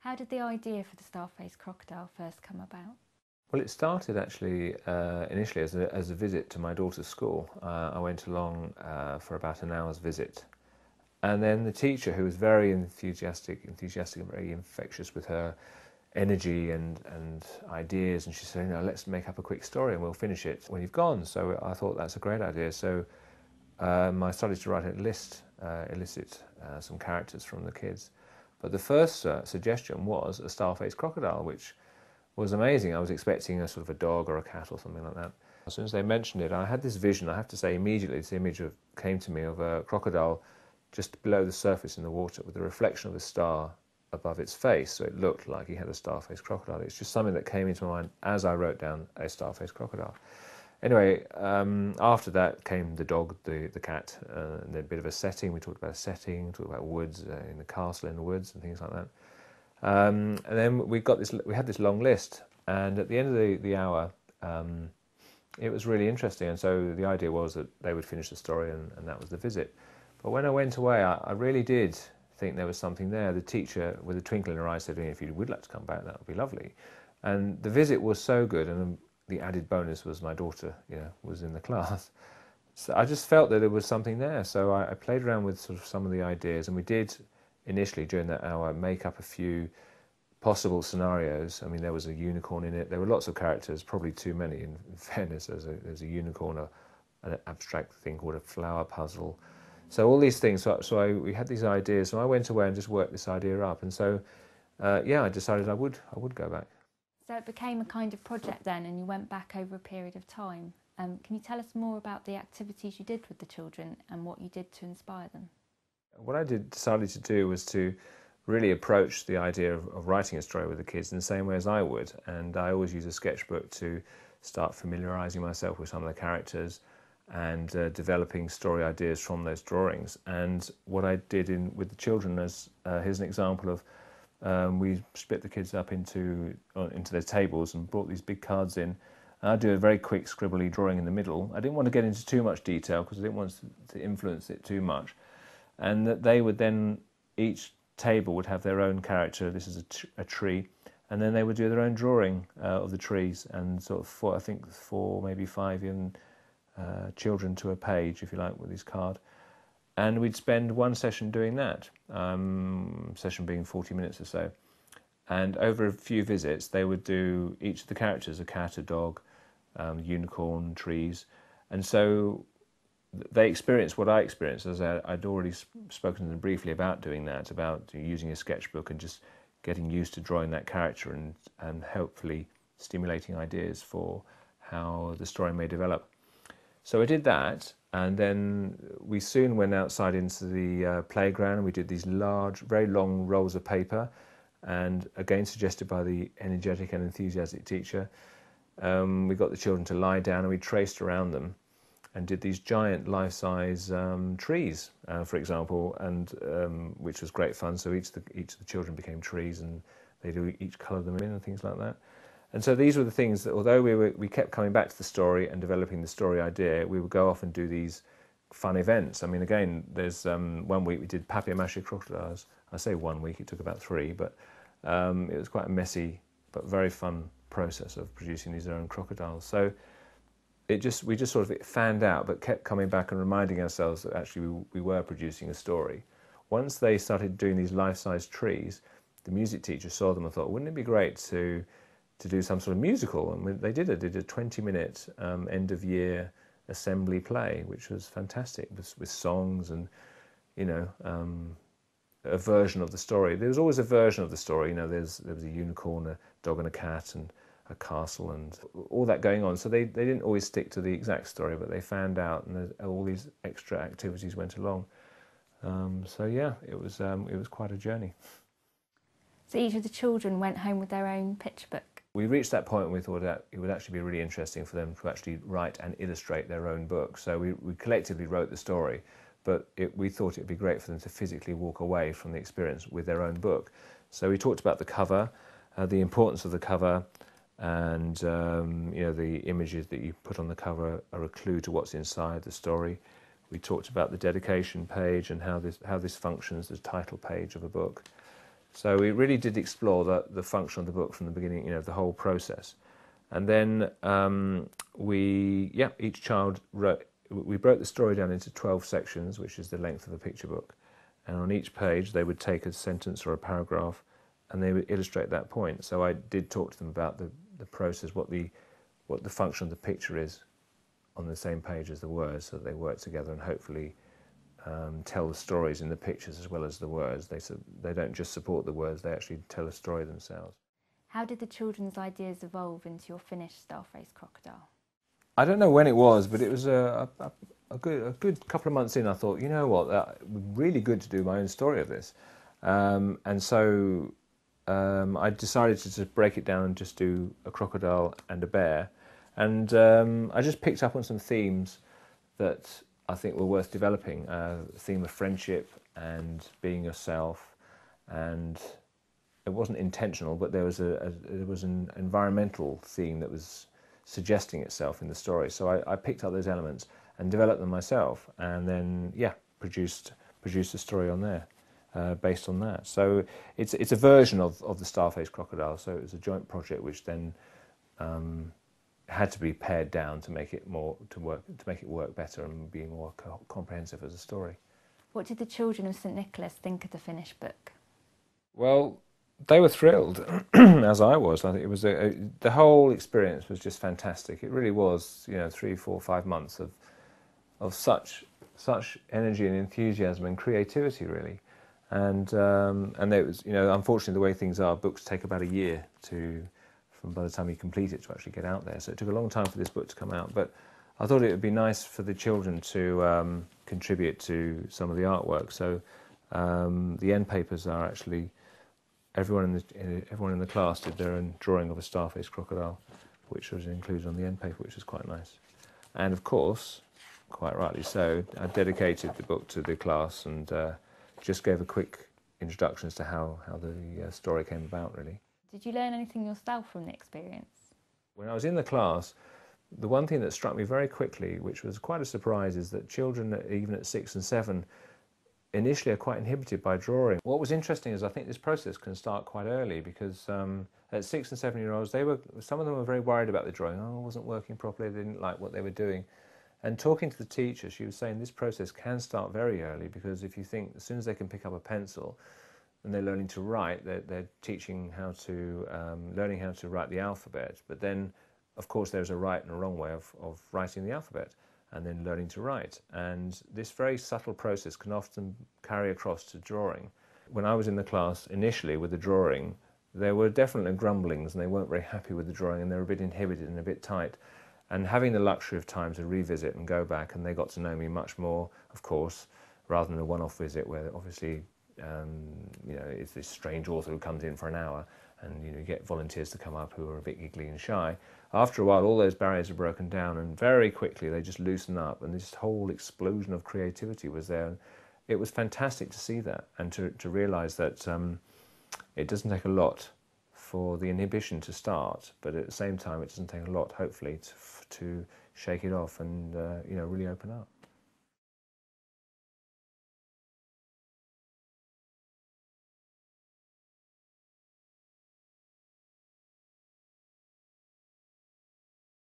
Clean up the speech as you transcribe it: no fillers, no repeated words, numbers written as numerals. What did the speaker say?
How did the idea for the star-faced crocodile first come about? Well, it started actually initially as a visit to my daughter's school. I went along for about an hour's visit. And then the teacher, who was very enthusiastic and very infectious with her energy and ideas, and she said, let's make up a quick story and we'll finish it when you've gone. So I thought that's a great idea. So I started to write a list, elicit some characters from the kids. But the first suggestion was a star-faced crocodile, which was amazing. I was expecting a sort of a dog or a cat or something like that. As soon as they mentioned it, I had this vision, I have to say immediately, this image came to me of a crocodile just below the surface in the water with the reflection of a star above its face, so it looked like he had a star-faced crocodile. It's just something that came into my mind as I wrote down a star-faced crocodile. Anyway, after that came the dog, the cat, and a bit of a setting. We talked about a setting, talked about woods, in the castle in the woods and things like that. And then we had this long list, and at the end of the hour, it was really interesting. And so the idea was that they would finish the story, and that was the visit. But when I went away, I really did think there was something there. The teacher, with a twinkle in her eye, said, if you would like to come back, that would be lovely. And the visit was so good, and the added bonus was my daughter, was in the class. So I just felt that there was something there. So I played around with sort of some of the ideas, and we did initially during that hour make up a few possible scenarios. I mean, there was a unicorn in it. There were lots of characters, probably too many in fairness. There's a unicorn, an abstract thing called a flower puzzle. So all these things. So we had these ideas. So I went away and just worked this idea up. And so, I decided I would go back. So it became a kind of project then, and you went back over a period of time. Can you tell us more about the activities you did with the children and what you did to inspire them? What I decided to do was to really approach the idea of writing a story with the kids in the same way as I would. And I always use a sketchbook to start familiarising myself with some of the characters and developing story ideas from those drawings. And what I did with the children here's an example of we split the kids up into their tables and brought these big cards in. And I do a very quick scribbly drawing in the middle. I didn't want to get into too much detail because I didn't want to influence it too much. And that they would then, each table would have their own character. This is a tree, and then they would do their own drawing of the trees, and sort of four, maybe five even children to a page, if you like, with this card. And we'd spend one session doing that, session being 40 minutes or so. And over a few visits, they would do each of the characters, a cat, a dog, unicorn, trees. And so they experienced what I experienced, as I'd already spoken to them briefly about doing that, about using a sketchbook and just getting used to drawing that character and hopefully stimulating ideas for how the story may develop. So I did that, and then we soon went outside into the playground, and we did these large, very long rolls of paper, and again suggested by the energetic and enthusiastic teacher, we got the children to lie down and we traced around them and did these giant life-size trees, for example, and which was great fun. So each of the children became trees, and they do each colour them in and things like that. And so these were the things that, although we kept coming back to the story and developing the story idea, we would go off and do these fun events. I mean, again, there's 1 week we did papier-mâché crocodiles. I say 1 week, it took about 3, but it was quite a messy but very fun process of producing these own crocodiles. So we just sort of fanned out, but kept coming back and reminding ourselves that actually we were producing a story. Once they started doing these life-size trees, the music teacher saw them and thought, wouldn't it be great to do some sort of musical? And they did a 20-minute end-of-year assembly play, which was fantastic, with songs and, a version of the story. There was always a version of the story. There was a unicorn, a dog and a cat, and a castle, and all that going on. So they didn't always stick to the exact story, but they fanned out, and all these extra activities went along. So yeah, it was quite a journey. So each of the children went home with their own picture book? We reached that point where we thought that it would actually be really interesting for them to actually write and illustrate their own book. So we collectively wrote the story, but we thought it would be great for them to physically walk away from the experience with their own book. So we talked about the cover, the importance of the cover, and the images that you put on the cover are a clue to what's inside the story. We talked about the dedication page and how this functions as the title page of a book. So we really did explore the function of the book from the beginning, the whole process. And then each child we broke the story down into 12 sections, which is the length of a picture book. And on each page, they would take a sentence or a paragraph, and they would illustrate that point. So I did talk to them about the process, what the function of the picture is on the same page as the words, so that they work together and hopefully tell the stories in the pictures as well as the words. They don't just support the words, they actually tell a story themselves. How did the children's ideas evolve into your finished Star-faced crocodile? I don't know when it was, but it was a good couple of months in. I thought, you know what, that would be really good to do my own story of this. And so I decided to just break it down and just do a crocodile and a bear. And I just picked up on some themes that I think were worth developing. The theme of friendship and being yourself, and it wasn't intentional, but there was an environmental theme that was suggesting itself in the story. So I picked up those elements and developed them myself, and then produced a story on there based on that. So it's a version of the Star-faced crocodile. So it was a joint project which then had to be pared down to make it work better and be more comprehensive as a story. What did the children of St Nicholas think of the finished book? Well, they were thrilled, as I was. I think it was the whole experience was just fantastic. It really was, 3, 4, 5 months of such energy and enthusiasm and creativity, really. And it was, unfortunately, the way things are, books take about a year by the time you complete it to actually get out there. So it took a long time for this book to come out, but I thought it would be nice for the children to contribute to some of the artwork. So the end papers are actually, everyone in the class did their own drawing of a Star-faced crocodile, which was included on the end paper, which was quite nice. And of course, quite rightly so, I dedicated the book to the class and just gave a quick introduction as to how the story came about, really. Did you learn anything yourself from the experience? When I was in the class, the one thing that struck me very quickly, which was quite a surprise, is that children, even at 6 and 7, initially are quite inhibited by drawing. What was interesting is I think this process can start quite early, because at 6 and 7-year-olds, some of them were very worried about the drawing. Oh, it wasn't working properly, they didn't like what they were doing. And talking to the teacher, she was saying this process can start very early, because if you think as soon as they can pick up a pencil and they're learning to write, they're teaching learning how to write the alphabet. But then, of course, there's a right and a wrong way of writing the alphabet, and then learning to write. And this very subtle process can often carry across to drawing. When I was in the class initially with the drawing, there were definitely grumblings, and they weren't very happy with the drawing, and they were a bit inhibited and a bit tight. And having the luxury of time to revisit and go back, and they got to know me much more, of course, rather than a one-off visit where obviously it's this strange author who comes in for an hour, and you get volunteers to come up who are a bit giggly and shy. After a while, all those barriers are broken down, and very quickly they just loosen up, and this whole explosion of creativity was there. And it was fantastic to see that, and to realise that it doesn't take a lot for the inhibition to start, but at the same time it doesn't take a lot, hopefully, to shake it off and really open up.